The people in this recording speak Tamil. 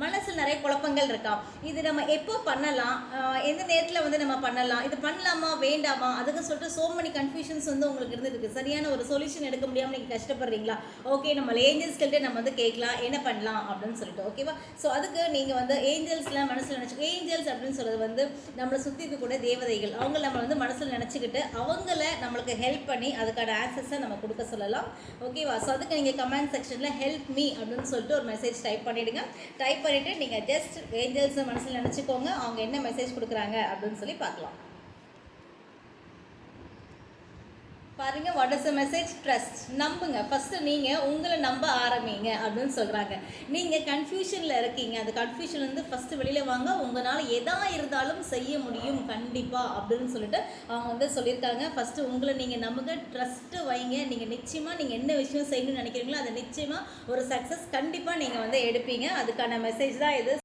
மனசில் நிறைய குழப்பங்கள் இருக்கா, இது நம்ம எப்போ பண்ணலாம், எந்த நேரத்தில் வந்து நம்ம பண்ணலாம், இது பண்ணலாமா வேண்டாமா, அதுக்கு சொல்லிட்டு சோ மெனி கன்ஃபியூஷன்ஸ் வந்து உங்களுக்கு இருந்துருக்கு. சரியான ஒரு சொல்யூஷன் எடுக்க முடியாமல் நீங்கள் கஷ்டப்படுறீங்களா? ஓகே, நம்ம ஏஞ்சல்ஸ்கிட்ட நம்ம வந்து கேட்கலாம் என்ன பண்ணலாம் அப்படின்னு சொல்லிட்டு. ஓகேவா? ஸோ அதுக்கு நீங்கள் வந்து ஏஞ்சல்ஸ்லாம் மனசில் நினச்சி, ஏஞ்சல்ஸ் அப்படின்னு சொல்கிறது வந்து நம்மளை சுற்றி இருக்கக்கூடிய தேவதைகள், அவங்க நம்ம வந்து மனசில் நினச்சிக்கிட்டு அவங்கள நம்மளுக்கு ஹெல்ப் பண்ணி அதுக்கான ஆக்சஸை நம்ம கொடுக்க சொல்லலாம். ஓகேவா? ஸோ அதுக்கு நீங்கள் கமெண்ட் செக்ஷனில் ஹெல்ப் மீ அப்படின்னு சொல்லிட்டு ஒரு மெசேஜ் டைப் பண்ணிவிடுங்க. டைப் பண்ணிவிட்டு நீங்கள் ஜஸ்ட் ஏஞ்சல்ஸை மனசில் நினச்சிக்கோங்க, அவங்க என்ன மெசேஜ் கொடுக்குறாங்க அப்படின்னு சொல்லி பார்க்கலாம். பாருங்க, what is the message? Trust. நம்புங்க. ஃபஸ்ட்டு நீங்கள் உங்களை நம்ப ஆரம்பிங்க அப்படின்னு சொல்கிறாங்க. நீங்கள் கன்ஃபியூஷனில் இருக்கீங்க, அந்த கன்ஃபியூஷன்லேருந்து ஃபஸ்ட்டு வெளியில் வாங்க, உங்களால் எதாக இருந்தாலும் செய்ய முடியும் கண்டிப்பாக அப்படின்னு சொல்லிட்டு அவங்க வந்து சொல்லியிருக்காங்க. ஃபஸ்ட்டு உங்களை நீங்கள் நம்புங்க, ட்ரஸ்ட்டு வைங்க. நீங்கள் நிச்சயமாக நீங்கள் என்ன விஷயம் செய்யணும்னு நினைக்கிறீங்களோ அதை நிச்சயமாக ஒரு சக்ஸஸ் கண்டிப்பாக நீங்கள் வந்து எடுப்பீங்க. அதுக்கான மெசேஜ் தான் இது.